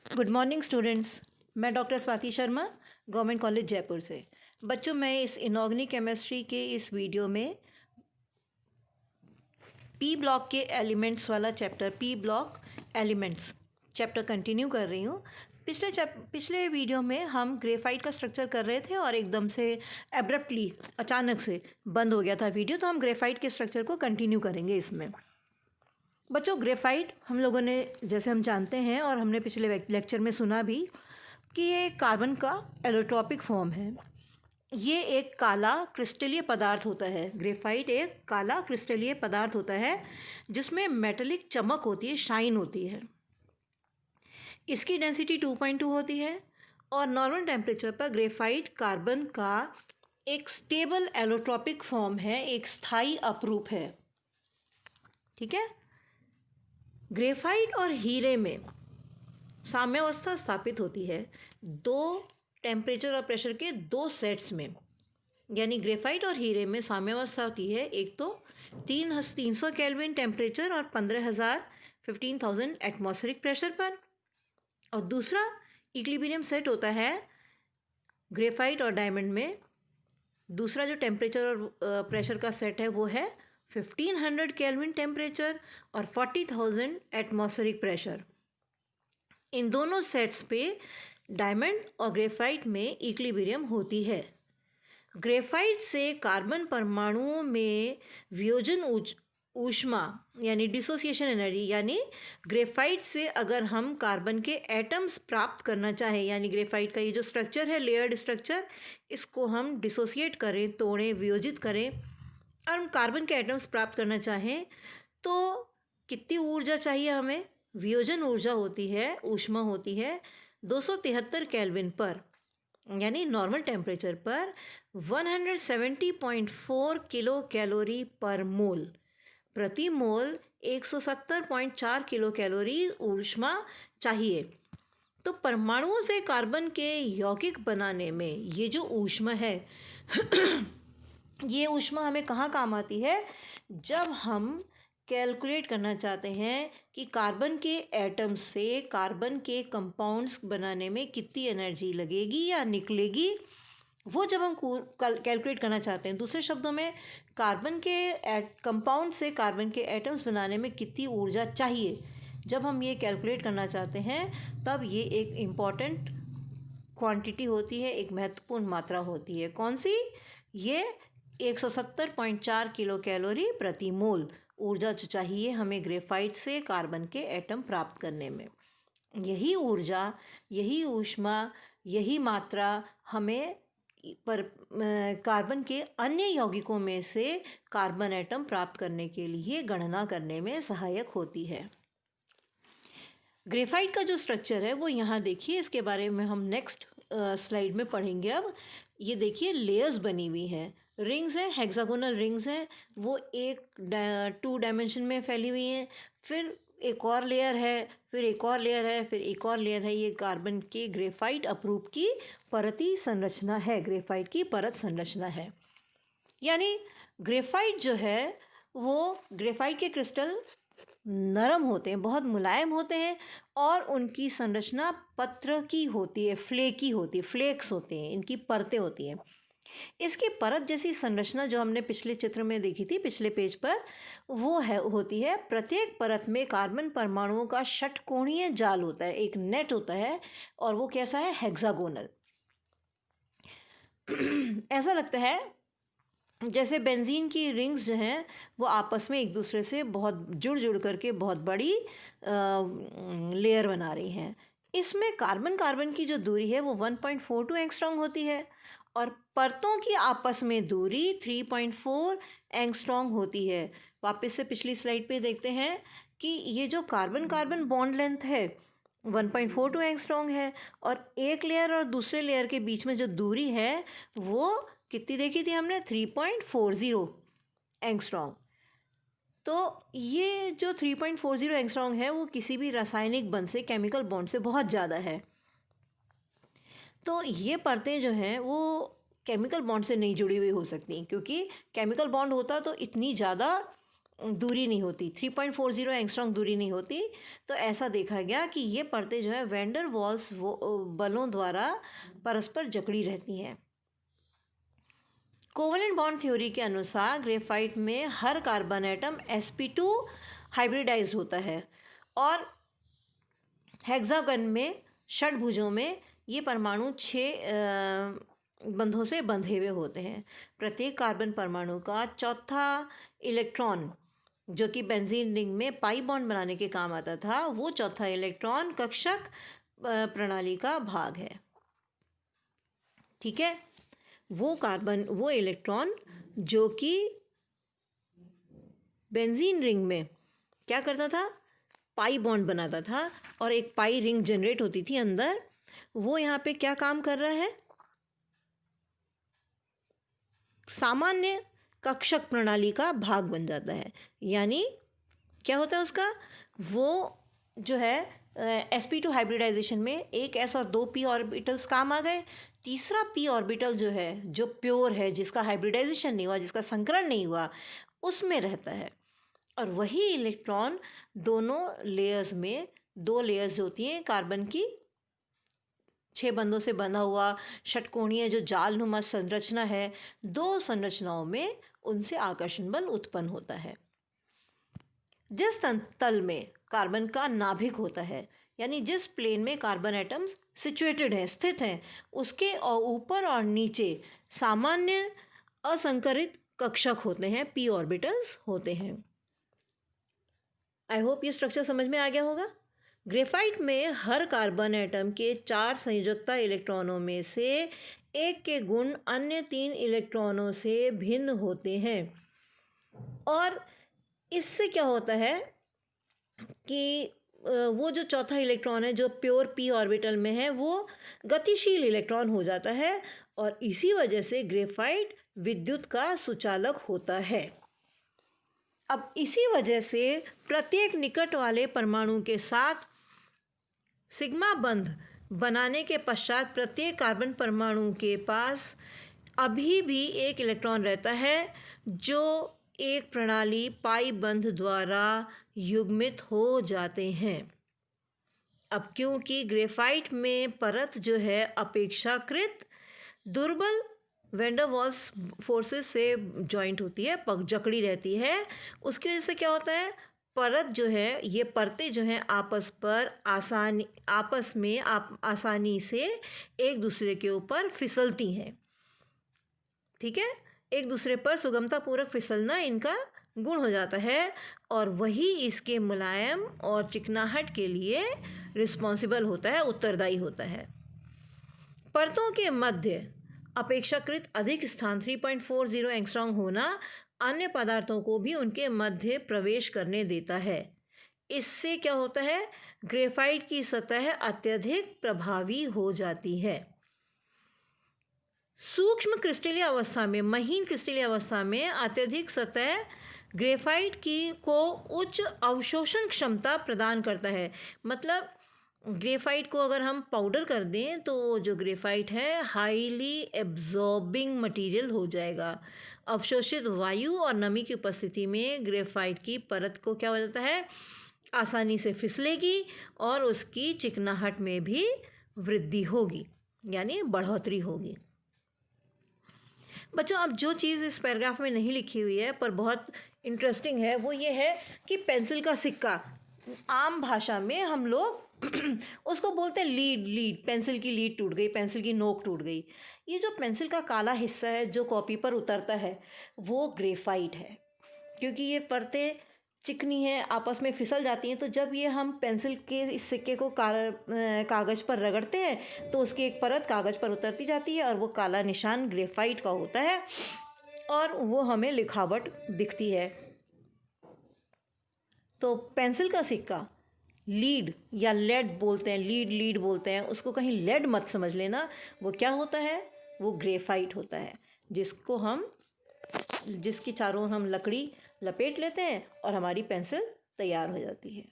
Good morning students. मैं doctor Swati Sharma, government college Jaipur से। बच्चों, मैं इस इनऑर्गेनिक केमिस्ट्री के इस वीडियो में पी ब्लॉक के एलिमेंट्स वाला chapter, P block elements chapter continue कर रही हूँ। पिछले वीडियो में हम ग्रेफाइट का स्ट्रक्चर कर रहे थे और एकदम से एब्रप्टली अचानक से बंद हो गया था वीडियो, तो हम ग्रेफाइट के स्ट्रक्चर को कंटिन्यू करेंगे इसमें। बच्चों, ग्रेफाइट हम लोगों ने, जैसे हम जानते हैं और हमने पिछले लेक्चर में सुना भी, कि ये कार्बन का एलोट्रॉपिक फॉर्म है। ये एक काला क्रिस्टलीय पदार्थ होता है। ग्रेफाइट एक काला क्रिस्टलीय पदार्थ होता है जिसमें मेटेलिक चमक होती है, शाइन होती है। इसकी डेंसिटी 2.2 होती है और नॉर्मल टेम्परेचर पर ग्रेफाइट कार्बन का एक स्टेबल एलोट्रॉपिक फॉर्म है, एक स्थायी अपरूप है। ठीक है। ग्रेफाइट और हीरे में साम्यावस्था स्थापित होती है दो टेम्परेचर और प्रेशर के दो सेट्स में। यानी ग्रेफाइट और हीरे में साम्यावस्था होती है, एक तो 300 केल्विन टेम्परेचर और 15,000 एटमॉस्फेरिक प्रेशर पर, और दूसरा इक्विलिब्रियम सेट होता है ग्रेफाइट और डायमंड में। दूसरा जो टेम्परेचर और प्रेशर का सेट है वो है 1500 केल्विन टेम्परेचर और 40,000 एटमॉस्फेरिक प्रेशर। इन दोनों सेट्स पे डायमंड और ग्रेफाइट में इक्विलिब्रियम होती है। ग्रेफाइट से कार्बन परमाणुओं में वियोजन ऊष्मा यानी डिसोसिएशन एनर्जी, यानी ग्रेफाइट से अगर हम कार्बन के एटम्स प्राप्त करना चाहें, यानी ग्रेफाइट का ये जो स्ट्रक्चर है, लेयर्ड स्ट्रक्चर, इसको हम डिसोसिएट करें, तोड़ें, वियोजित करें और हम कार्बन के एटम्स प्राप्त करना चाहें तो कितनी ऊर्जा चाहिए हमें? वियोजन ऊर्जा होती है, ऊष्मा होती है 273 केल्विन पर, यानी नॉर्मल टेम्परेचर पर 170.4 किलो कैलोरी पर मोल। प्रति मोल 170.4 किलो कैलोरी ऊष्मा चाहिए। तो परमाणुओं से कार्बन के यौगिक बनाने में ये जो ऊष्मा है ये ऊष्मा हमें कहाँ काम आती है? जब हम कैलकुलेट करना चाहते हैं कि कार्बन के एटम्स से कार्बन के कंपाउंड्स बनाने में कितनी एनर्जी लगेगी या निकलेगी, वो जब हम कैलकुलेट करना चाहते हैं। दूसरे शब्दों में, कार्बन के कंपाउंड से कार्बन के एटम्स बनाने में कितनी ऊर्जा चाहिए, जब हम ये कैलकुलेट करना चाहते हैं तब ये एक इम्पॉर्टेंट क्वांटिटी होती है, एक महत्वपूर्ण मात्रा होती है। कौन सी? ये 170.4 किलो कैलोरी प्रति मोल ऊर्जा जो चाहिए हमें ग्रेफाइट से कार्बन के एटम प्राप्त करने में। यही ऊर्जा, यही ऊष्मा, यही मात्रा हमें कार्बन के अन्य यौगिकों में से कार्बन एटम प्राप्त करने के लिए गणना करने में सहायक होती है। ग्रेफाइट का जो स्ट्रक्चर है वो यहाँ देखिए, इसके बारे में हम नेक्स्ट स्लाइड में पढ़ेंगे। अब ये देखिए, लेयर्स बनी हुई हैं, रिंग्स हैं, हेक्सागोनल रिंग्स हैं, वो एक 2 डायमेंशन में फैली हुई हैं। फिर एक और लेयर है, फिर एक और लेयर है, फिर एक और लेयर है। ये कार्बन के ग्रेफाइट अपरूप की परती संरचना है, ग्रेफाइट की परत संरचना है। यानी ग्रेफाइट जो है वो, ग्रेफाइट के क्रिस्टल नरम होते हैं, बहुत मुलायम होते हैं और उनकी संरचना पत्र की होती है, फ्लेकी होती है, फ्लेक्स होते हैं, इनकी परतें होती हैं। इसकी परत जैसी संरचना जो हमने पिछले चित्र में देखी थी, पिछले पेज पर, वो होती है प्रत्येक परत में कार्बन परमाणुओं का षटकोणीय जाल होता है, एक नेट होता है, और वो कैसा है? हेक्सागोनल। ऐसा लगता है जैसे बेंजीन की रिंग्स जो हैं वो आपस में एक दूसरे से बहुत जुड़ करके बहुत बड़ी लेयर बना रही हैं। इसमें कार्बन की जो दूरी है वो 1.42 एंगस्ट्रॉम होती है और परतों की आपस में दूरी 3.4 एंगस्ट्रॉम होती है। वापस से पिछली स्लाइड पे देखते हैं कि ये जो कार्बन बॉन्ड लेंथ है 1.42 एंगस्ट्रॉम है, और एक लेयर और दूसरे लेयर के बीच में जो दूरी है वो कितनी देखी थी हमने? 3.40 एंगस्ट्रॉम। तो ये जो 3.40 एंगस्ट्रॉम है वो किसी भी रासायनिक बंध से, केमिकल बॉन्ड से बहुत ज़्यादा है। तो ये परतें जो हैं वो केमिकल बॉन्ड से नहीं जुड़ी हुई हो सकती, क्योंकि केमिकल बॉन्ड होता तो इतनी ज़्यादा दूरी नहीं होती, 3.40 एंगस्ट्रॉम दूरी नहीं होती। तो ऐसा देखा गया कि ये परतें जो है वैंडर वाल्स बलों द्वारा परस्पर जकड़ी रहती हैं। कोवलेंट बॉन्ड थ्योरी के अनुसार ग्रेफाइट में हर कार्बन एटम sp2 हाइब्रिडाइज्ड होता है और हेक्सागन में षटभुजों में ये परमाणु 6 बंधों से बंधे हुए होते हैं। प्रत्येक कार्बन परमाणु का चौथा इलेक्ट्रॉन जो कि बेंजीन रिंग में पाई बॉन्ड बनाने के काम आता था, वो चौथा इलेक्ट्रॉन कक्षक प्रणाली का भाग है। ठीक है, वो इलेक्ट्रॉन जो कि बेंजीन रिंग में क्या करता था, पाई बॉन्ड बनाता था और एक पाई रिंग जनरेट होती थी अंदर, वो यहाँ पे क्या काम कर रहा है, सामान्य कक्षक प्रणाली का भाग बन जाता है। यानी क्या होता है उसका, वो जो है sp2 हाइब्रिडाइजेशन में एक s और 2 p ऑर्बिटल्स काम आ गए। तीसरा p ऑर्बिटल जो है, जो प्योर है, जिसका हाइब्रिडाइजेशन नहीं हुआ, जिसका संकरण नहीं हुआ, उसमें रहता है। और वही इलेक्ट्रॉन दोनों लेयर्स में, 2 लेयर्स होती हैं कार्बन की, 6 बंधों से बंधा हुआ षटकोणीय जो जालनुमा संरचना है, 2 संरचनाओं में उनसे आकर्षण बल उत्पन्न होता है। जिस तल में कार्बन का नाभिक होता है, यानी जिस प्लेन में कार्बन एटम्स सिचुएटेड हैं, स्थित हैं, उसके ऊपर और नीचे सामान्य असंकरित कक्षक होते हैं, p ऑर्बिटल्स होते हैं। आई होप ये स्ट्रक्चर समझ में आ गया होगा। ग्रेफाइट में हर कार्बन एटम के 4 संयोजकता इलेक्ट्रॉनों में से एक के गुण अन्य 3 इलेक्ट्रॉनों से भिन्न होते हैं और इससे क्या होता है कि वो जो चौथा इलेक्ट्रॉन है जो प्योर p ऑर्बिटल में है, वो गतिशील इलेक्ट्रॉन हो जाता है और इसी वजह से ग्रेफाइट विद्युत का सुचालक होता है। अब इसी वजह से प्रत्येक निकट वाले परमाणु के साथ सिग्मा बंध बनाने के पश्चात प्रत्येक कार्बन परमाणु के पास अभी भी एक इलेक्ट्रॉन रहता है जो एक प्रणाली पाई बंध द्वारा युग्मित हो जाते हैं। अब क्योंकि ग्रेफाइट में परत जो है अपेक्षाकृत दुर्बल वैन डर वाल्स फोर्सेस से जॉइंट होती है, जकड़ी रहती है, उसकी वजह से क्या होता है, परत जो है, ये परतें जो हैं आपस में आसानी से एक दूसरे के ऊपर फिसलती हैं। ठीक है, एक दूसरे पर सुगमतापूर्वक फिसलना इनका गुण हो जाता है और वही इसके मुलायम और चिकनाहट के लिए रिस्पॉन्सिबल होता है, उत्तरदायी होता है। परतों के मध्य अपेक्षाकृत अधिक स्थान 3.40 एंगस्ट्रॉम होना अन्य पदार्थों को भी उनके मध्य प्रवेश करने देता है। इससे क्या होता है, ग्रेफाइट की सतह अत्यधिक प्रभावी हो जाती है। सूक्ष्म क्रिस्टलीय अवस्था में, महीन क्रिस्टलीय अवस्था में अत्यधिक सतह ग्रेफाइट को उच्च अवशोषण क्षमता प्रदान करता है। मतलब ग्रेफाइट को अगर हम पाउडर कर दें तो जो ग्रेफाइट है हाईली एब्जॉर्बिंग मटेरियल हो जाएगा। अवशोषित वायु और नमी की उपस्थिति में ग्रेफाइट की परत को क्या हो जाता है, आसानी से फिसलेगी और उसकी चिकनाहट में भी वृद्धि होगी, यानी बढ़ोतरी होगी। बच्चों, अब जो चीज़ इस पैराग्राफ में नहीं लिखी हुई है पर बहुत इंटरेस्टिंग है, वो ये है कि पेंसिल का सिक्का, आम भाषा में हम लोग उसको बोलते हैं लीड। पेंसिल की लीड टूट गई, पेंसिल की नोक टूट गई। ये जो पेंसिल का काला हिस्सा है जो कॉपी पर उतरता है, वो ग्रेफाइट है। क्योंकि ये परतें चिकनी हैं, आपस में फिसल जाती हैं, तो जब ये हम पेंसिल के इस सिक्के को कागज़ पर रगड़ते हैं तो उसकी एक परत कागज़ पर उतरती जाती है और वो काला निशान ग्रेफाइट का होता है और वो हमें लिखावट दिखती है। तो पेंसिल का सिक्का लीड या लेड बोलते हैं, लीड बोलते हैं, उसको कहीं लेड मत समझ लेना। वो क्या होता है, वो ग्रेफाइट होता है, जिसकी चारों ओर हम लकड़ी लपेट लेते हैं और हमारी पेंसिल तैयार हो जाती है।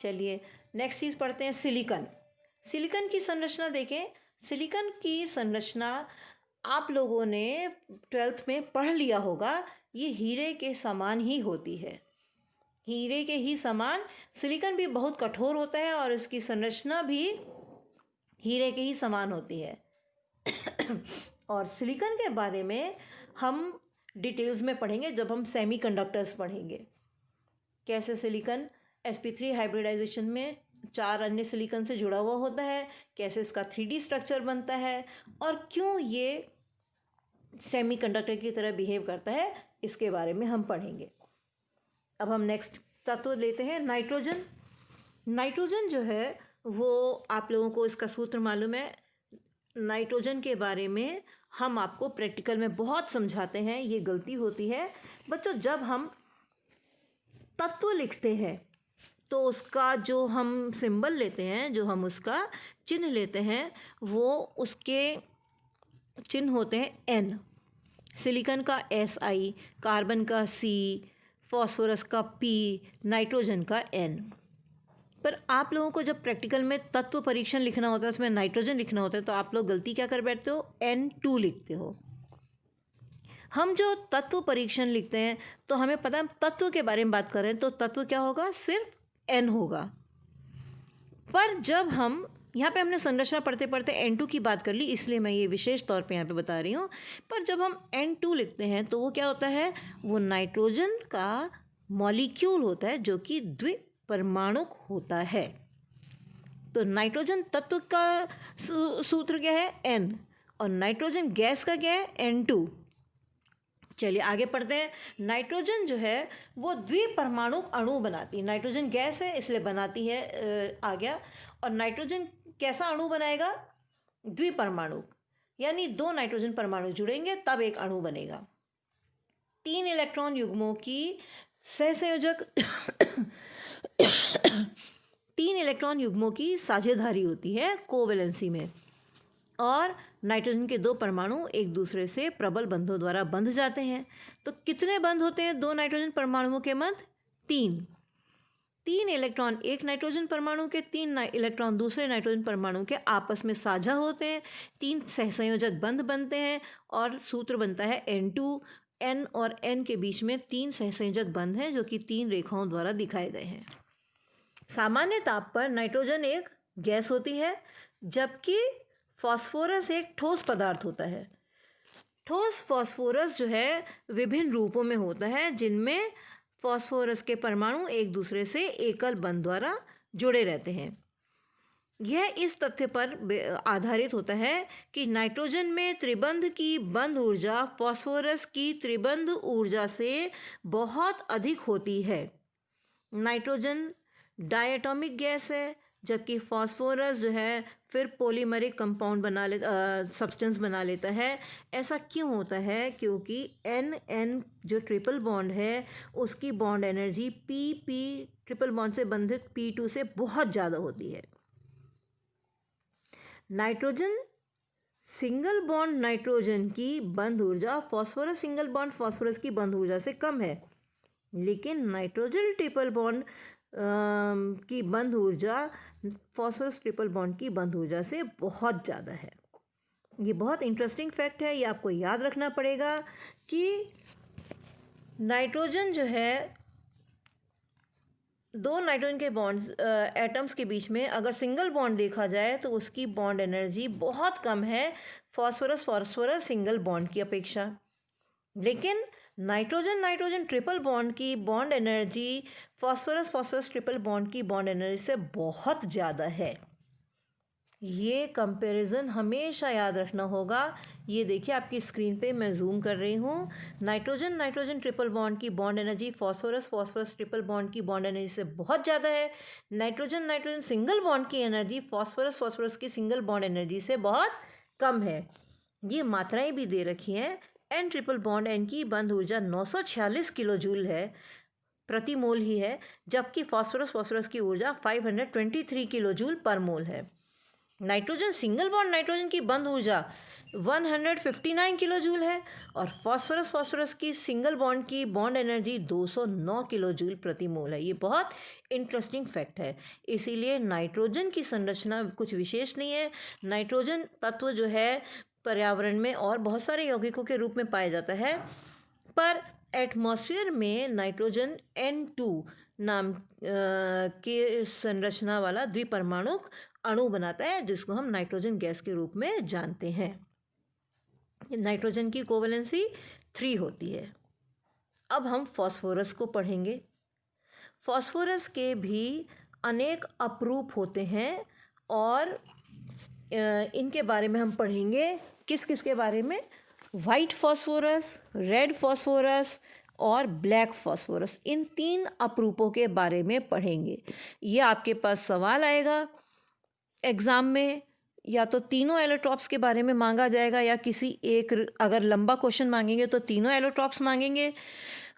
चलिए नेक्स्ट चीज़ पढ़ते हैं, सिलिकॉन की संरचना देखें। सिलिकॉन की संरचना आप लोगों ने 12th में पढ़ लिया होगा, ये हीरे के समान ही होती है, हीरे के ही समान। सिलिकॉन भी बहुत कठोर होता है और इसकी संरचना भी हीरे के ही समान होती है। और सिलिकॉन के बारे में हम डिटेल्स में पढ़ेंगे जब हम सेमीकंडक्टर्स पढ़ेंगे। कैसे सिलिकॉन sp3 हाइब्रिडाइजेशन में 4 अन्य सिलिकॉन से जुड़ा हुआ होता है, कैसे इसका 3D स्ट्रक्चर बनता है और क्यों ये सेमीकंडक्टर की तरह बिहेव करता है, इसके बारे में हम पढ़ेंगे। अब हम नेक्स्ट तत्व लेते हैं नाइट्रोजन। नाइट्रोजन जो है वो आप लोगों को इसका सूत्र मालूम है। नाइट्रोजन के बारे में हम आपको प्रैक्टिकल में बहुत समझाते हैं, ये गलती होती है बच्चों। जब हम तत्व लिखते हैं तो उसका जो हम सिंबल लेते हैं, जो हम उसका चिन्ह लेते हैं, वो उसके चिन्ह होते हैं एन। सिलिकॉन का SI, कार्बन का C, फॉस्फोरस का P, नाइट्रोजन का N। पर आप लोगों को जब प्रैक्टिकल में तत्व परीक्षण लिखना होता है, उसमें नाइट्रोजन लिखना होता है, तो आप लोग गलती क्या कर बैठते हो, N2 लिखते हो। हम जो तत्व परीक्षण लिखते हैं तो हमें पता है तत्व के बारे में बात कर रहे हैं, तो तत्व क्या होगा, सिर्फ N होगा। पर जब हम यहाँ पे हमने संरचना पढ़ते पढ़ते N2 की बात कर ली, इसलिए मैं ये विशेष तौर पे यहाँ पे बता रही हूँ। पर जब हम N2 लिखते हैं तो वो क्या होता है, वो नाइट्रोजन का मॉलिक्यूल होता है जो कि द्विपरमाणुक होता है। तो नाइट्रोजन तत्व का सूत्र क्या है, N, और नाइट्रोजन गैस का क्या है, N2। चलिए आगे पढ़ते हैं। नाइट्रोजन जो है वो द्विपरमाणुक अणु बनाती है। नाइट्रोजन गैस है इसलिए बनाती है, आ गया। और नाइट्रोजन कैसा अणु बनाएगा, द्विपरमाणुक, यानी 2 नाइट्रोजन परमाणु जुड़ेंगे तब एक अणु बनेगा। 3 इलेक्ट्रॉन युग्मों की सहसंयोजक 3 इलेक्ट्रॉन युग्मों की साझेदारी होती है कोवैलेंसी में, और नाइट्रोजन के 2 परमाणु एक दूसरे से प्रबल बंधों द्वारा बंध जाते हैं। तो कितने बंध होते हैं 2 नाइट्रोजन परमाणुओं के मध्य, 3 इलेक्ट्रॉन एक नाइट्रोजन परमाणु के, 3 इलेक्ट्रॉन दूसरे नाइट्रोजन परमाणु के आपस में साझा होते हैं, 3 सहसंयोजक बंध बनते हैं और सूत्र बनता है N2। N और N के बीच में 3 सहसंयोजक बंध हैं जो कि 3 रेखाओं द्वारा दिखाए गए हैं। सामान्य ताप पर नाइट्रोजन एक गैस होती है जबकि फॉस्फोरस एक ठोस पदार्थ होता है। ठोस फॉस्फोरस जो है विभिन्न रूपों में होता है, जिनमें फॉस्फोरस के परमाणु एक दूसरे से एकल बंध द्वारा जुड़े रहते हैं। यह इस तथ्य पर आधारित होता है कि नाइट्रोजन में त्रिबंध की बंध ऊर्जा फॉस्फोरस की त्रिबंध ऊर्जा से बहुत अधिक होती है। नाइट्रोजन डायटोमिक गैस है जबकि फॉस्फोरस जो है फिर पॉलीमरिक कंपाउंड सब्सटेंस बना लेता है। ऐसा क्यों होता है, क्योंकि N जो ट्रिपल बॉन्ड है उसकी bond energy P triple bond से बंधित P2 से बहुत ज़्यादा होती है। नाइट्रोजन सिंगल बॉन्ड नाइट्रोजन की बंध ऊर्जा फॉस्फोरस सिंगल बॉन्ड फॉस्फोरस की बंध ऊर्जा से कम है, लेकिन नाइट्रोजन ट्रिपल बॉन्ड की बंध ऊर्जा फॉस्फोरस ट्रिपल बॉन्ड की बंध ऊर्जा से बहुत ज़्यादा है। ये बहुत इंटरेस्टिंग फैक्ट है, ये आपको याद रखना पड़ेगा कि नाइट्रोजन जो है 2 नाइट्रोजन के बॉन्ड एटम्स के बीच में अगर सिंगल बॉन्ड देखा जाए तो उसकी बॉन्ड एनर्जी बहुत कम है फॉस्फोरस सिंगल बॉन्ड की अपेक्षा। लेकिन नाइट्रोजन ट्रिपल बॉन्ड की bond energy phosphorus triple bond की बॉन्ड एनर्जी से बहुत ज़्यादा है। ये कंपैरिजन हमेशा याद रखना होगा। ये देखिए आपकी स्क्रीन पे मैं जूम कर रही हूँ। नाइट्रोजन ट्रिपल बॉन्ड की bond energy phosphorus triple bond की बॉन्ड एनर्जी से बहुत ज़्यादा है। नाइट्रोजन सिंगल बॉन्ड की एनर्जी फॉस्फोरस की सिंगल बॉन्ड एनर्जी से बहुत कम है। ये मात्राएं भी दे रखी हैं। N ट्रिपल बॉन्ड N की बंध ऊर्जा 946 किलो जूल है प्रति मोल ही है, जबकि फॉस्फोरस की ऊर्जा 523 किलो जूल पर मोल है। नाइट्रोजन सिंगल बॉन्ड नाइट्रोजन की बंध ऊर्जा 159 किलो जूल है और फॉस्फोरस की सिंगल बॉन्ड की बॉन्ड एनर्जी 209 किलो जूल प्रति मोल है। ये बहुत इंटरेस्टिंग फैक्ट है। इसीलिए नाइट्रोजन की संरचना कुछ विशेष नहीं है। नाइट्रोजन तत्व जो है पर्यावरण में और बहुत सारे यौगिकों के रूप में पाया जाता है, पर एटमॉस्फेयर में नाइट्रोजन N2 नाम के संरचना वाला द्विपरमाणु अणु बनाता है, जिसको हम नाइट्रोजन गैस के रूप में जानते हैं। नाइट्रोजन की कोवैलेंसी 3 होती है। अब हम फास्फोरस को पढ़ेंगे। फास्फोरस के भी अनेक अपरूप होते हैं और इनके बारे में हम पढ़ेंगे। किस किस के बारे में? वाइट फास्फोरस, रेड फास्फोरस और ब्लैक फास्फोरस, इन 3 अपरूपों के बारे में पढ़ेंगे। ये आपके पास सवाल आएगा एग्ज़ाम में, या तो तीनों एलोट्रॉप्स के बारे में मांगा जाएगा, या किसी एक, अगर लंबा क्वेश्चन मांगेंगे तो तीनों एलोट्रॉप्स मांगेंगे,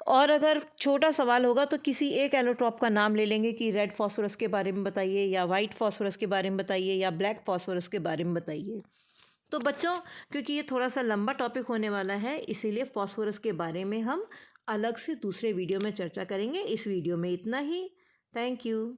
और अगर छोटा सवाल होगा तो किसी एक एलोट्रॉप का नाम ले लेंगे कि रेड फास्फोरस के बारे में बताइए, या वाइट फास्फोरस के बारे में बताइए, या ब्लैक फास्फोरस के बारे में बताइए। तो बच्चों, क्योंकि ये थोड़ा सा लंबा टॉपिक होने वाला है, इसीलिए फास्फोरस के बारे में हम अलग से दूसरे वीडियो में चर्चा करेंगे। इस वीडियो में इतना ही। Thank you.